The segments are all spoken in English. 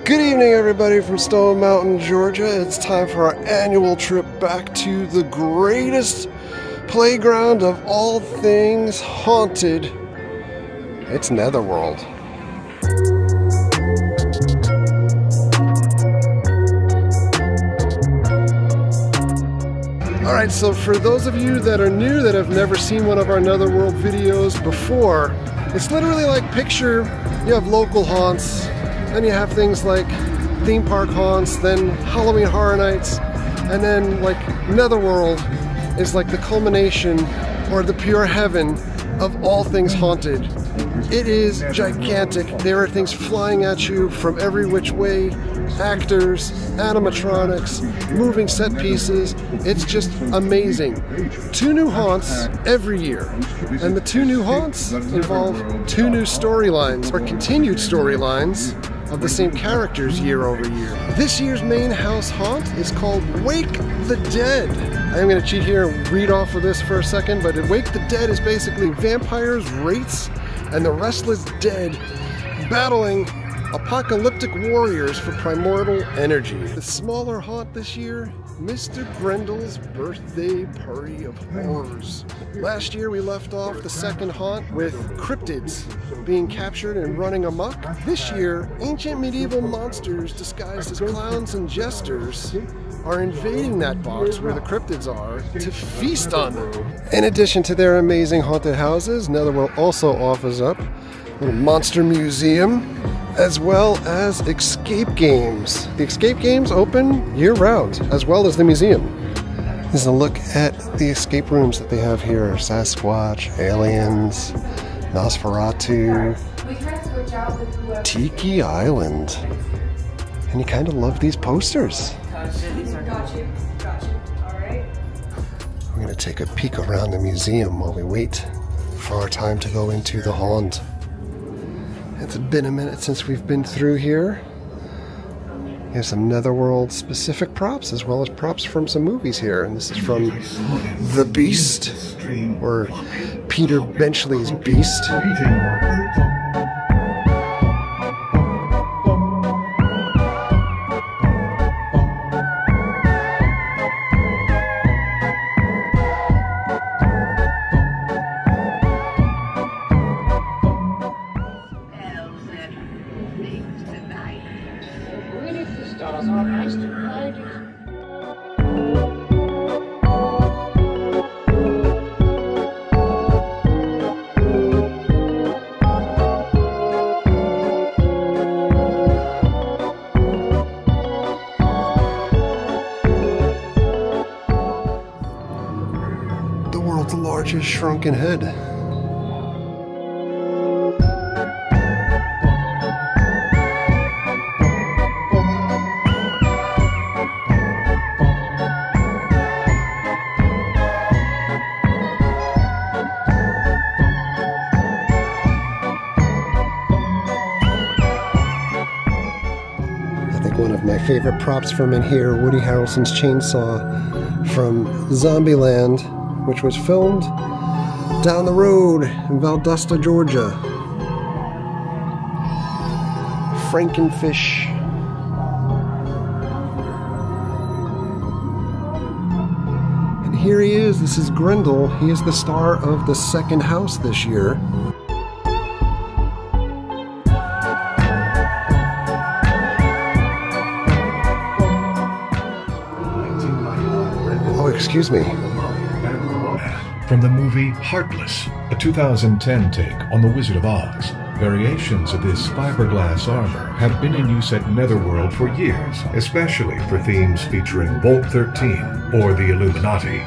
Good evening, everybody from Stone Mountain, Georgia. It's time for our annual trip back to the greatest playground of all things haunted. It's Netherworld. Alright, so for those of you that are new, that have never seen one of our Netherworld videos before, it's literally like, picture you have local haunts, then you have things like theme park haunts, then Halloween Horror Nights, and then like Netherworld is like the culmination or the pure heaven of all things haunted. It is gigantic. There are things flying at you from every which way. Actors, animatronics, moving set pieces. It's just amazing. 2 new haunts every year. And the 2 new haunts involve 2 new storylines, or continued storylines, of the same characters year over year. This year's main house haunt is called Wake the Dead. I'm going to cheat here and read off of this for a second, but Wake the Dead is basically vampires, wraiths, and the restless dead battling apocalyptic warriors for primordial energy. The smaller haunt this year, Mr. Grendel's birthday party of horrors. Last year we left off the second haunt with cryptids being captured and running amok. This year, ancient medieval monsters disguised as clowns and jesters are invading that box where the cryptids are to feast on them. In addition to their amazing haunted houses, Netherworld also offers up a little monster museum, as well as escape games. The escape games open year-round, as well as the museum. This is a look at the escape rooms that they have here. Sasquatch, aliens, Nosferatu, Tiki Island. And you kind of love these posters. We're going to take a peek around the museum while we wait for our time to go into the haunt. It's been a minute since we've been through here. Here's some Netherworld specific props, as well as props from some movies here. And this is from The Beast, or Peter Benchley's Beast. The world's largest shrunken head. One of my favorite props from in here, Woody Harrelson's chainsaw from Zombieland, which was filmed down the road in Valdosta, Georgia. Frankenfish. And here he is. This is Grendel. He is the star of the second house this year. Excuse me. From the movie Heartless, a 2010 take on The Wizard of Oz. Variations of this fiberglass armor have been in use at Netherworld for years, especially for themes featuring Vault 13 or the Illuminati.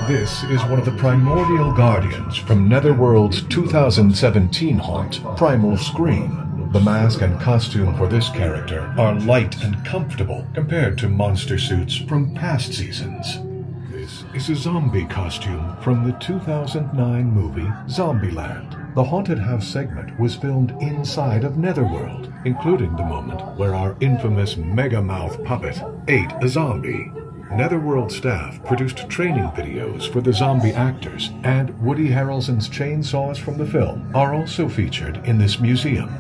This is one of the primordial guardians from Netherworld's 2017 haunt, Primal Scream. The mask and costume for this character are light and comfortable compared to monster suits from past seasons. This is a zombie costume from the 2009 movie Zombieland. The haunted house segment was filmed inside of Netherworld, including the moment where our infamous Mega Mouth puppet ate a zombie. NETHERWORLD staff produced training videos for the zombie actors, and Woody Harrelson's chainsaws from the film are also featured in this museum.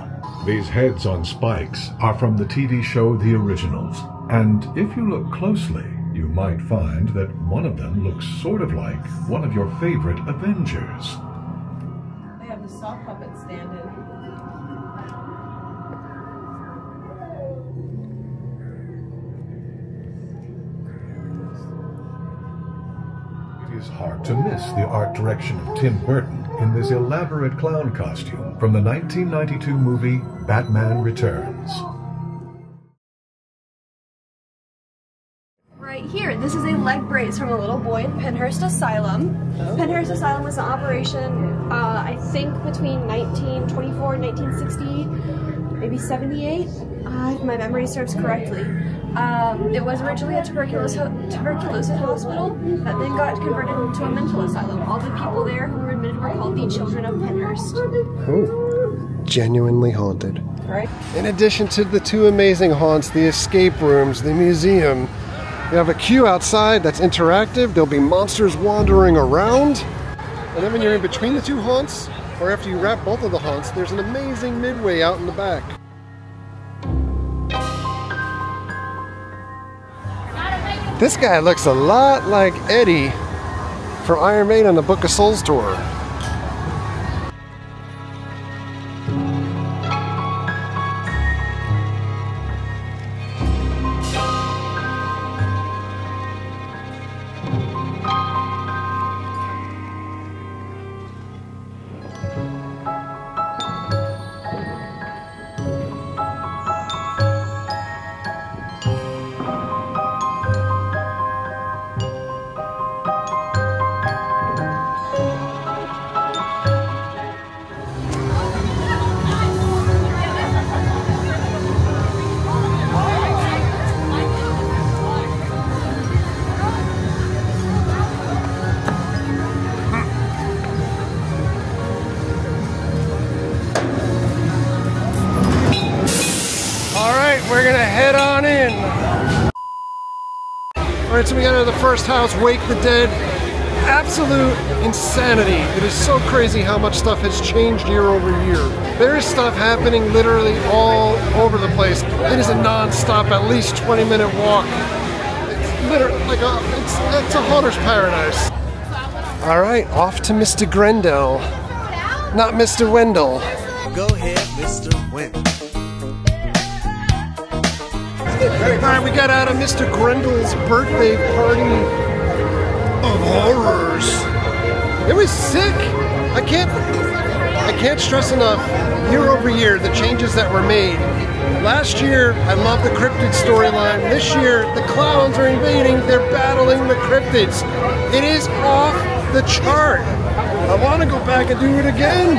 These heads on spikes are from the TV show The Originals, and if you look closely, you might find that one of them looks sort of like one of your favorite Avengers. They have the sock puppet stand-in. It is hard to miss the art direction of Tim Burton in this elaborate clown costume from the 1992 movie Batman Returns. Right here, this is a leg brace from a little boy in Penhurst Asylum. Oh. Penhurst Asylum was in operation, I think, between 1924 and 1960, maybe 78, if my memory serves correctly. It was originally a tuberculosis hospital that then got converted into a mental asylum. All the people there who were admitted were called the Children of Penhurst. Ooh, genuinely haunted. Right. In addition to the two amazing haunts, the escape rooms, the museum, you have a queue outside that's interactive. There'll be monsters wandering around. And then when you're in between the two haunts, or after you wrap both of the haunts, there's an amazing midway out in the back. This guy looks a lot like Eddie from Iron Maiden on the Book of Souls tour. We're gonna head on in. Alright, so we got into the first house, Wake the Dead. Absolute insanity. It is so crazy how much stuff has changed year over year. There is stuff happening literally all over the place. It is a non-stop, at least 20-minute walk. It's literally like it's a haunter's paradise. Alright, off to Mr. Grendel. Not Mr. Wendell. Go ahead, Mr. Wendell. Alright, we got out of Mr. Grendel's birthday party of horrors. It was sick. I can't stress enough, year over year, the changes that were made. Last year, I loved the cryptid storyline. This year, the clowns are invading, they're battling the cryptids. It is off the chart. I want to go back and do it again.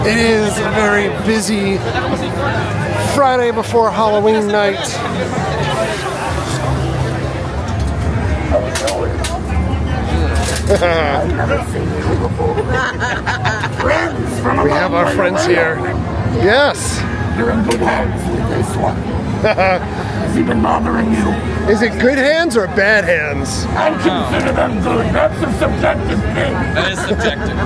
It is a very busy Friday before Halloween night. We have our friends here. Yes. You're in good hands with this one. Has he been bothering you? Is it good hands or bad hands? I consider them good. That's a subjective thing. That is subjective.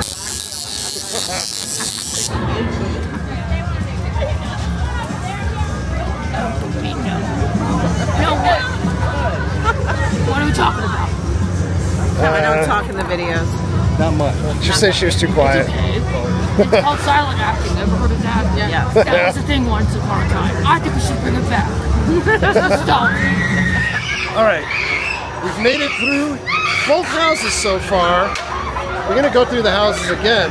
What are we talking about? I don't talk in the videos. Not much. She said she was too quiet. It's called silent acting. Ever heard of that? Yeah. That was a thing once upon a time. I think we should bring it back. Stop. Alright, we've made it through both houses so far. We're gonna go through the houses again.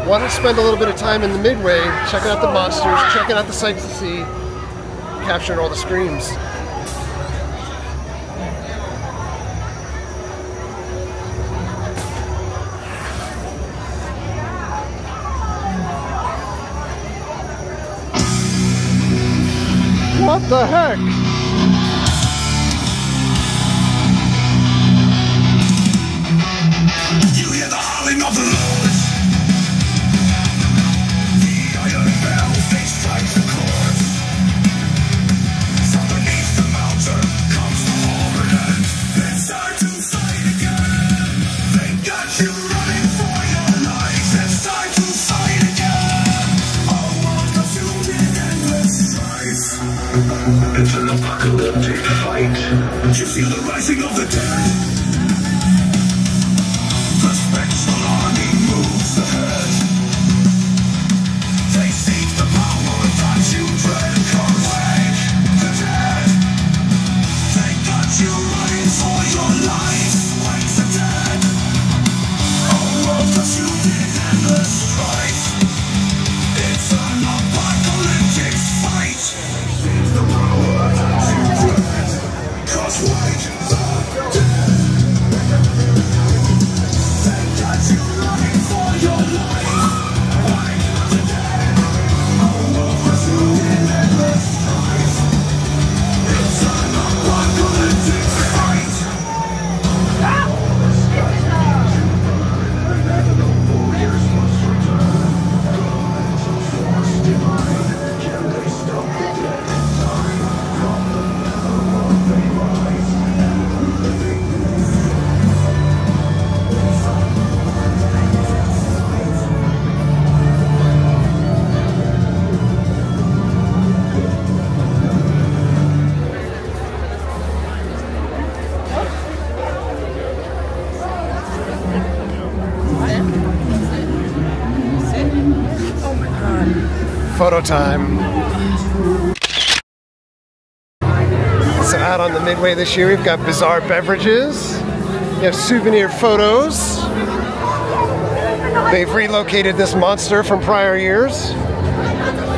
Want to spend a little bit of time in the midway, checking out the monsters, checking out the sights to see, capturing all the screams. What the heck? You hear the howling of the Lord. The iron bells, they strike the chords. From beneath the mountain comes the horn. apocalyptic fight. You feel the rising of the dead. The spectral army moves ahead. They seek the power that you dread. Awake the dead. They got you running for your life. Wake the dead. A world consumed in endless strife. It's an apocalyptic fight. Seek the power that you dread. Cause wake the dead. They got you running for your life. Wake the dead. A world consumed in endless strife. It's an apocalyptic fight. Warriors must return. Force divine. Can they stop the dead in time? From the netherworld they rise. Photo time. So out on the Midway this year, we've got bizarre beverages. You have souvenir photos. They've relocated this monster from prior years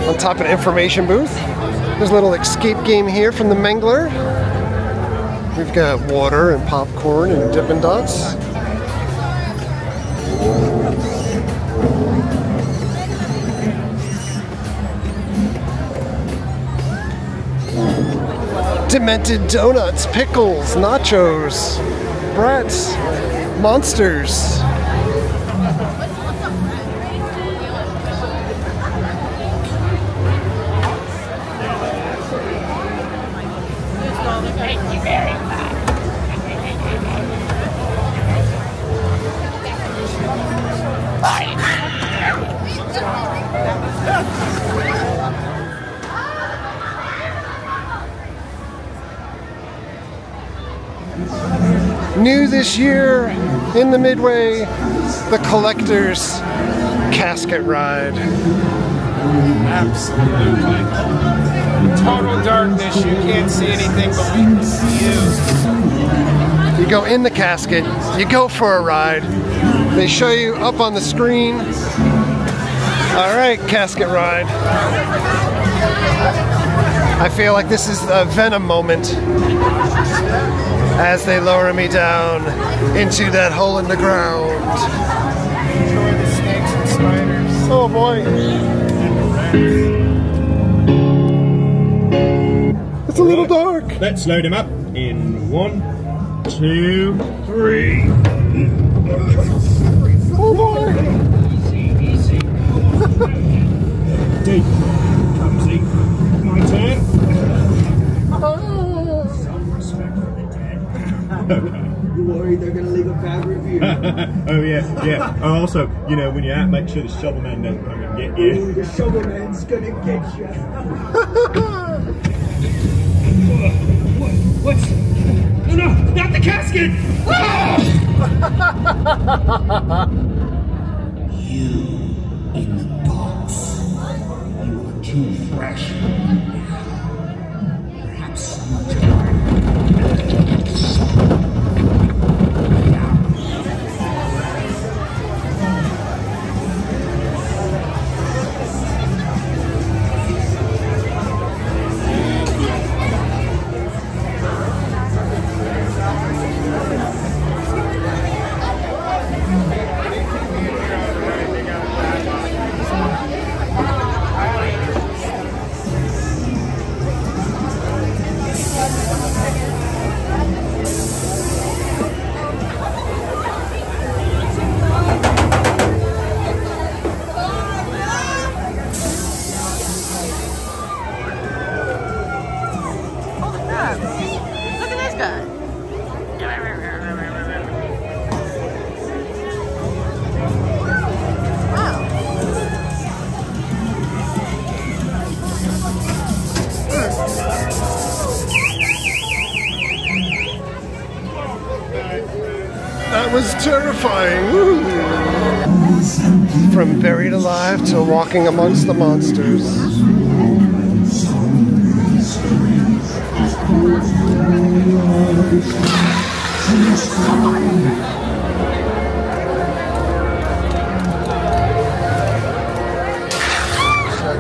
on top of an information booth. There's a little escape game here from the Mangler. We've got water and popcorn and Dippin' Dots. Demented donuts, pickles, nachos, brats, monsters. Thank you very much. New this year in the Midway, the Collector's Casket Ride. Absolutely. Total darkness, you can't see anything but we can see you. You go in the casket, you go for a ride. They show you up on the screen. All right, casket ride. I feel like this is a Venom moment as they lower me down into that hole in the ground. Enjoy the snakes and spiders. Oh boy. It's a little dark. Let's load him up in 1, 2, 3. Oh boy. Easy. Deep. Clumsy. My turn. Some respect for the dead. You worried they're gonna leave a bad review? Oh yeah. Oh, also, you know, when you're out, make sure the shovel man doesn't come and get you. Ooh, the shovel man's gonna get you. What's? Oh no! Not the casket! You in the box. You are too fresh. Perhaps someone to terrifying. Woo. From buried alive to walking amongst the monsters.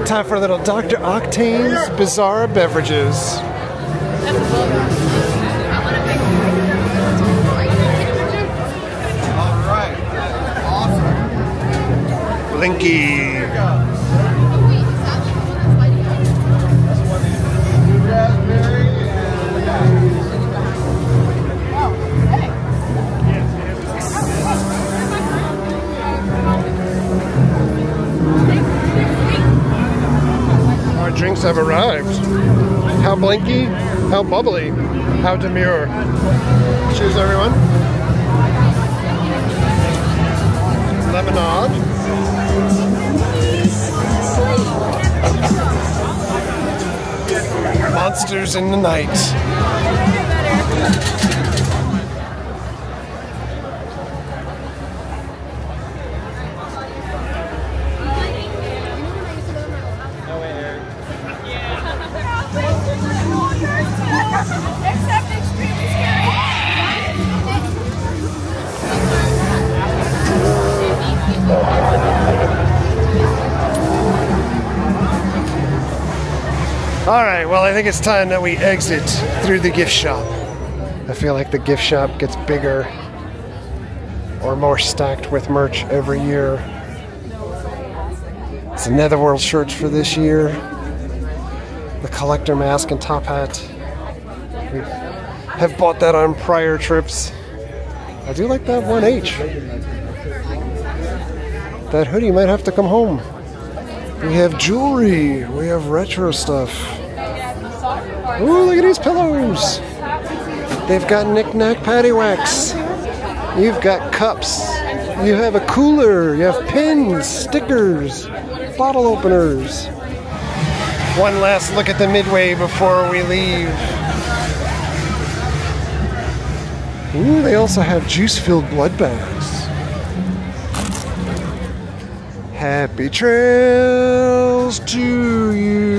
Time for a little Dr. Octane's Bizarre Beverages. Alright. Awesome. Blinky. Our drinks have arrived. How blinky, how bubbly, how demure. Cheers, everyone. Lemonade. Monsters in the night. Except extremely scary. Alright, well, I think it's time that we exit through the gift shop. I feel like the gift shop gets bigger or more stacked with merch every year. It's the Netherworld shirts for this year. The collector mask and top hat. We have bought that on prior trips. I do like that 1H. That hoodie might have to come home. We have jewelry. We have retro stuff. Ooh, look at these pillows. They've got knick-knack paddywhacks. You've got cups. You have a cooler. You have pins, stickers, bottle openers. One last look at the midway before we leave. Ooh, they also have juice-filled blood bags. Happy trails to you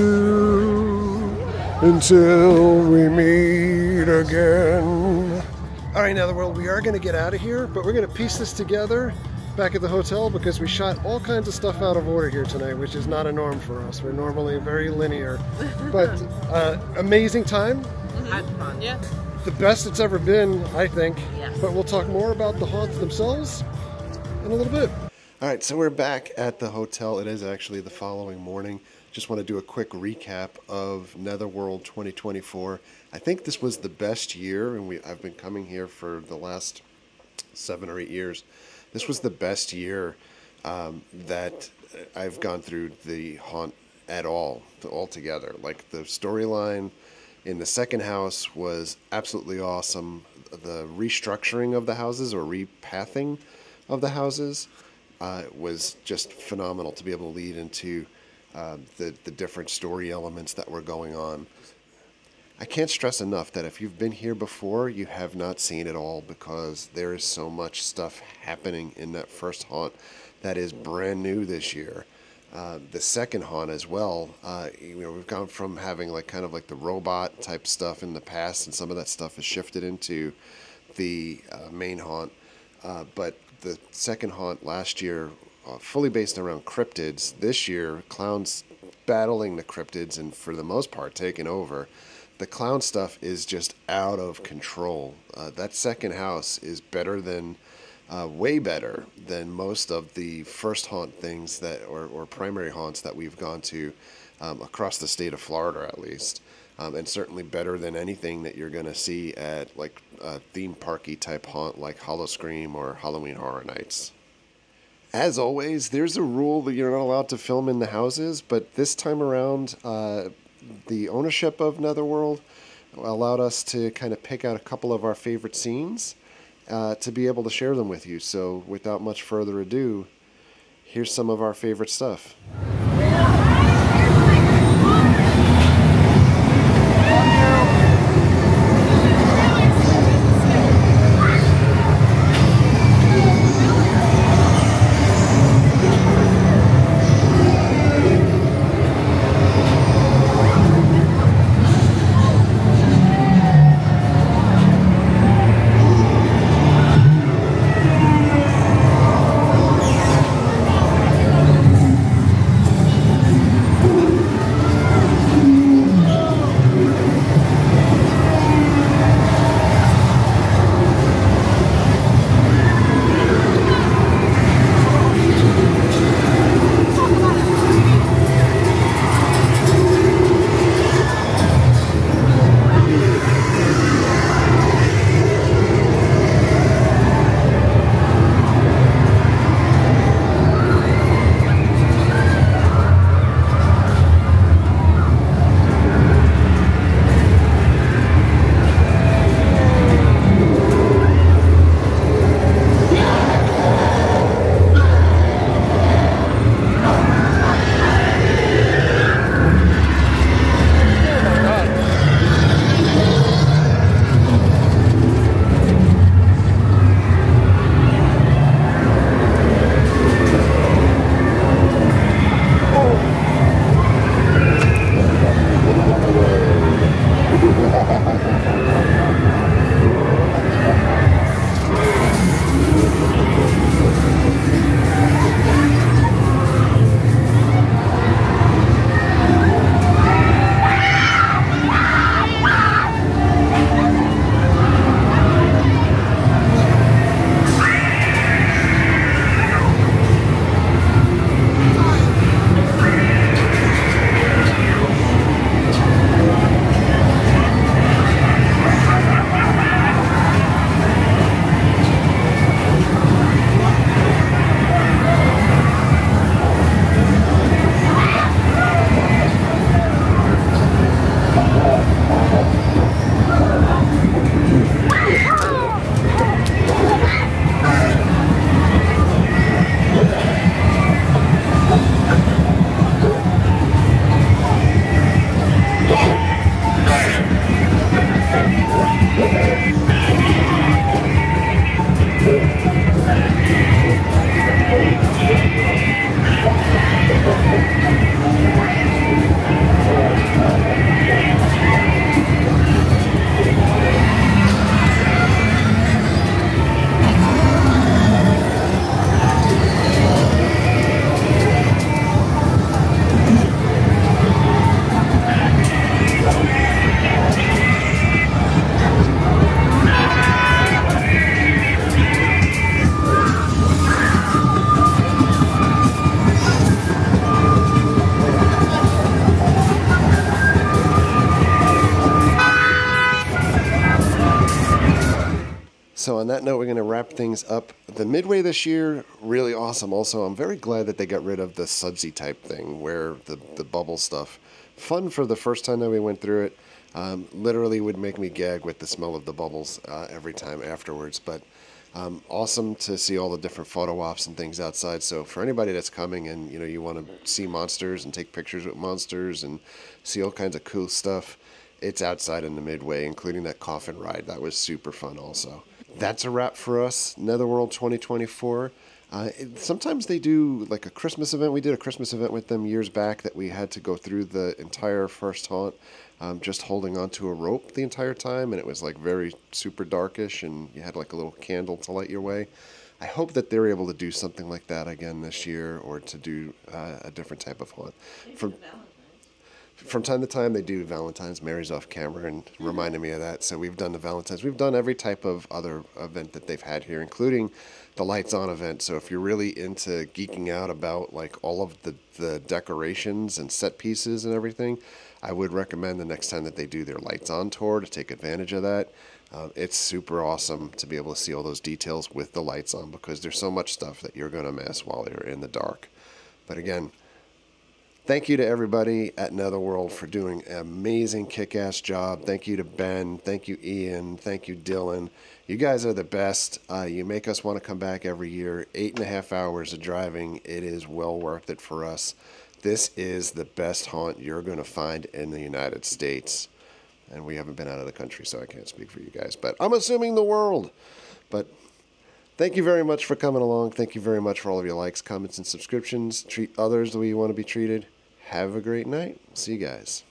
until we meet again. All right, Netherworld, we are going to get out of here, but we're going to piece this together back at the hotel because we shot all kinds of stuff out of order here tonight, which is not a norm for us. We're normally very linear. But amazing time. Had fun, yeah. The best it's ever been, I think. Yes. But we'll talk more about the haunts themselves in a little bit. All right, so we're back at the hotel. It is actually the following morning. Just want to do a quick recap of Netherworld 2024. I think this was the best year, and I've been coming here for the last 7 or 8 years. This was the best year that I've gone through the haunt at all, altogether. Like, the storyline in the second house was absolutely awesome. The restructuring of the houses, or repathing of the houses, was just phenomenal to be able to lead into the different story elements that were going on. I can't stress enough that if you've been here before, you have not seen it all, because there is so much stuff happening in that first haunt that is brand new this year. The second haunt as well, we've gone from having kind of the robot type stuff in the past, and some of that stuff has shifted into the main haunt. But the second haunt last year, fully based around cryptids. This year, clowns battling the cryptids and for the most part taking over. The clown stuff is just out of control. That second house is better than, way better than most of the first haunt things that, or primary haunts that we've gone to across the state of Florida, at least. And certainly better than anything that you're going to see at a theme parky type haunt like Howl-O-Scream or Halloween Horror Nights. As always, there's a rule that you're not allowed to film in the houses, but this time around, the ownership of Netherworld allowed us to kind of pick out a couple of our favorite scenes to be able to share them with you. So without much further ado, here's some of our favorite stuff. So on that note, we're going to wrap things up. The Midway this year, really awesome. Also, I'm very glad that they got rid of the sudsy type thing, where the bubble stuff. Fun for the first time that we went through it. Literally would make me gag with the smell of the bubbles every time afterwards. But awesome to see all the different photo ops and things outside. So for anybody that's coming and you want to see monsters and take pictures with monsters and see all kinds of cool stuff, it's outside in the Midway, including that coffin ride. That was super fun also. That's a wrap for us, Netherworld 2024. Sometimes they do like a Christmas event. We did a Christmas event with them years back that we had to go through the entire first haunt just holding onto a rope the entire time, and it was like very super darkish, and you had like a little candle to light your way. I hope that they're able to do something like that again this year, or to do a different type of haunt. From time to time, they do Valentine's. Mary's off camera and reminded me of that. So we've done the Valentine's. We've done every type of other event that they've had here, including the Lights On event. So if you're really into geeking out about like all of the decorations and set pieces and everything, I would recommend the next time that they do their Lights On tour to take advantage of that. It's super awesome to be able to see all those details with the lights on, because there's so much stuff that you're going to miss while you're in the dark. But again, thank you to everybody at Netherworld for doing an amazing kick-ass job. Thank you to Ben. Thank you, Ian. Thank you, Dylan. You guys are the best. You make us want to come back every year. 8.5 hours of driving. It is well worth it for us. This is the best haunt you're going to find in the United States. And we haven't been out of the country, so I can't speak for you guys. But I'm assuming the world. But thank you very much for coming along. Thank you very much for all of your likes, comments, and subscriptions. Treat others the way you want to be treated. Have a great night. See you guys.